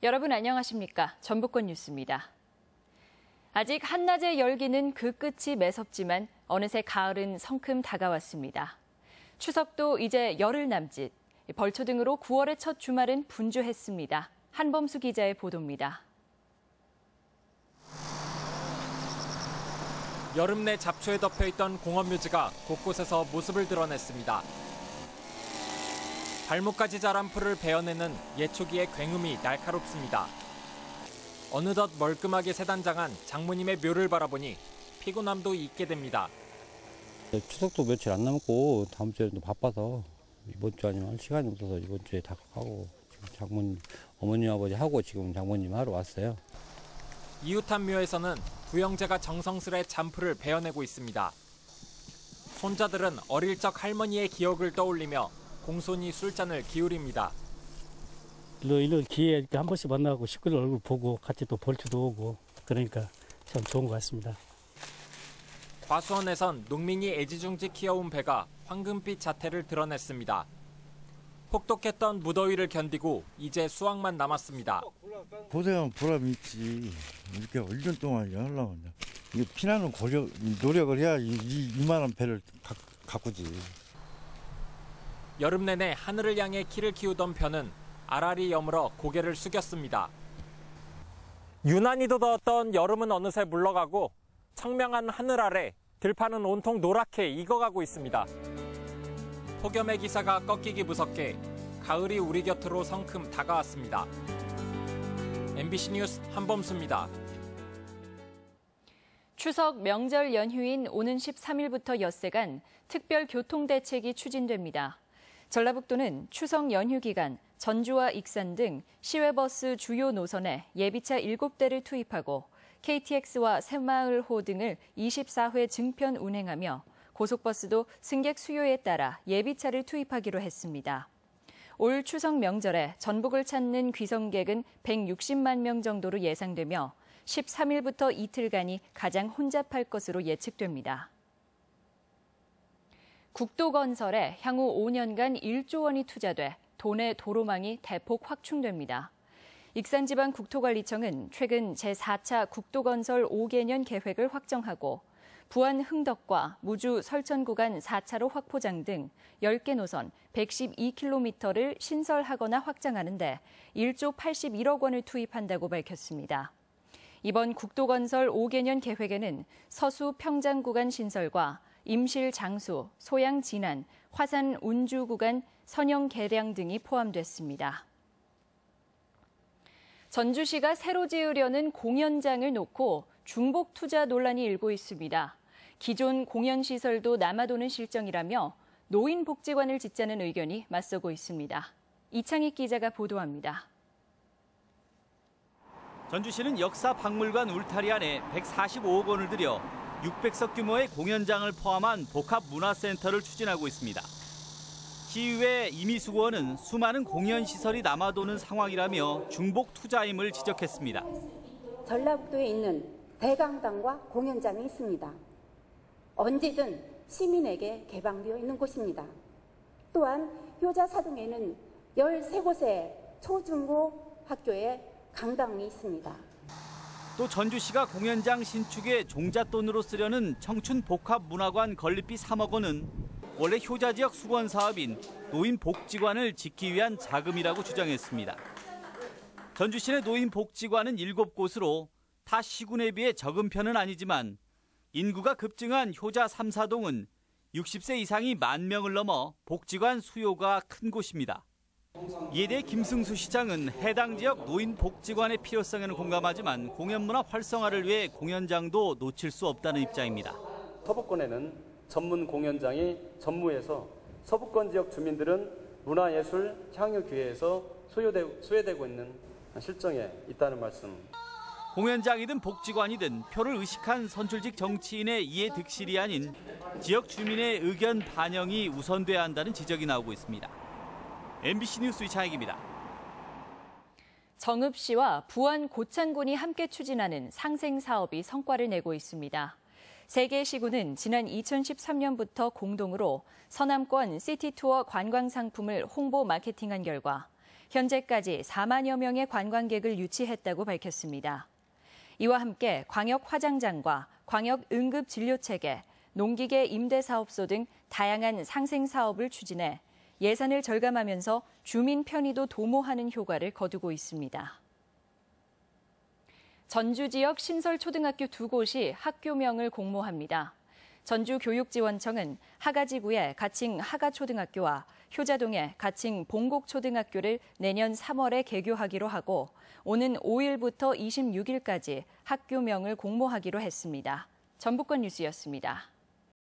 여러분 안녕하십니까? 전북권 뉴스입니다. 아직 한낮의 열기는 그 끝이 매섭지만 어느새 가을은 성큼 다가왔습니다. 추석도 이제 열흘 남짓, 벌초 등으로 9월의 첫 주말은 분주했습니다. 한범수 기자의 보도입니다. 여름 내 잡초에 덮여있던 공원묘지가 곳곳에서 모습을 드러냈습니다. 발목까지 자란 풀을 베어내는 예초기의 굉음이 날카롭습니다. 어느덧 멀끔하게 새단장한 장모님의 묘를 바라보니 피곤함도 잊게 됩니다. 추석도 며칠 안 남았고 다음 주에도 바빠서 이번 주 아니면 시간이 없어서 이번 주에 다 하고 지금 장모님, 어머님 아버지 하고 지금 장모님 하러 왔어요. 이웃한 묘에서는 부영제가 정성스레 잔풀을 베어내고 있습니다. 손자들은 어릴 적 할머니의 기억을 떠올리며 공손히 술잔을 기울입니다. 이런 기회에 이렇게 한 번씩 만나고 식구들 얼굴 보고 같이 또 벌초도 오고 그러니까 참 좋은 것 같습니다. 과수원에선 농민이 애지중지 키워온 배가 황금빛 자태를 드러냈습니다. 혹독했던 무더위를 견디고 이제 수확만 남았습니다. 고생하면 보람이 있지. 이렇게 1년 동안 하려면 이게 피나는 노력을 해야 이만한 배를 가꾸지. 여름 내내 하늘을 향해 키를 키우던 벼는 알알이 여물어 고개를 숙였습니다. 유난히도 더웠던 여름은 어느새 물러가고 청명한 하늘 아래 들판은 온통 노랗게 익어가고 있습니다. 폭염의 기사가 꺾이기 무섭게 가을이 우리 곁으로 성큼 다가왔습니다. MBC 뉴스 한범수입니다. 추석 명절 연휴인 오는 13일부터 엿새간 특별 교통대책이 추진됩니다. 전라북도는 추석 연휴 기간 전주와 익산 등 시외버스 주요 노선에 예비차 7대를 투입하고 KTX와 새마을호 등을 24회 증편 운행하며 고속버스도 승객 수요에 따라 예비차를 투입하기로 했습니다. 올 추석 명절에 전북을 찾는 귀성객은 160만 명 정도로 예상되며 13일부터 이틀간이 가장 혼잡할 것으로 예측됩니다. 국도건설에 향후 5년간 1조 원이 투자돼 도내 도로망이 대폭 확충됩니다. 익산지방국토관리청은 최근 제4차 국도건설 5개년 계획을 확정하고 부안 흥덕과 무주 설천 구간 4차로 확포장 등 10개 노선 112km를 신설하거나 확장하는데 1조 81억 원을 투입한다고 밝혔습니다. 이번 국도건설 5개년 계획에는 서수 평장 구간 신설과 임실 장수, 소양 진안, 화산 운주 구간 선형 개량 등이 포함됐습니다. 전주시가 새로 지으려는 공연장을 놓고 중복 투자 논란이 일고 있습니다. 기존 공연시설도 남아도는 실정이라며 노인복지관을 짓자는 의견이 맞서고 있습니다. 이창익 기자가 보도합니다. 전주시는 역사박물관 울타리 안에 145억 원을 들여 600석 규모의 공연장을 포함한 복합문화센터를 추진하고 있습니다. 시의회 이미수구원은 수많은 공연시설이 남아도는 상황이라며 중복 투자임을 지적했습니다. 전라북도에 있는 대강당과 공연장이 있습니다. 언제든 시민에게 개방되어 있는 곳입니다. 또한 효자사동에는 13곳의 초중고 학교에 강당이 있습니다. 또 전주시가 공연장 신축에 종잣돈으로 쓰려는 청춘복합문화관 건립비 3억 원은 원래 효자지역 수건 사업인 노인복지관을 짓기 위한 자금이라고 주장했습니다. 전주시내 노인복지관은 7곳으로 타 시군에 비해 적은 편은 아니지만 인구가 급증한 효자 3, 4동은 60세 이상이 10,000명을 넘어 복지관 수요가 큰 곳입니다. 이에 대해 김승수 시장은 해당 지역 노인복지관의 필요성에는 공감하지만 공연문화 활성화를 위해 공연장도 놓칠 수 없다는 입장입니다. 서부권에는 전문 공연장이 전무해서 서부권 지역 주민들은 문화예술 향유 기회에서 소외되고 있는 실정에 있다는 말씀. 공연장이든 복지관이든 표를 의식한 선출직 정치인의 이해 득실이 아닌 지역 주민의 의견 반영이 우선돼야 한다는 지적이 나오고 있습니다. MBC 뉴스 이창익입니다. 정읍시와 부안 고창군이 함께 추진하는 상생 사업이 성과를 내고 있습니다. 세 개 시군은 지난 2013년부터 공동으로 서남권 시티투어 관광 상품을 홍보 마케팅한 결과 현재까지 4만여 명의 관광객을 유치했다고 밝혔습니다. 이와 함께 광역화장장과 광역응급진료체계, 농기계 임대사업소 등 다양한 상생사업을 추진해 예산을 절감하면서 주민 편의도 도모하는 효과를 거두고 있습니다. 전주 지역 신설초등학교 2곳이 학교명을 공모합니다. 전주교육지원청은 하가지구의 가칭 하가초등학교와 효자동의 가칭 봉곡초등학교를 내년 3월에 개교하기로 하고 오는 5일부터 26일까지 학교명을 공모하기로 했습니다. 전북권 뉴스였습니다.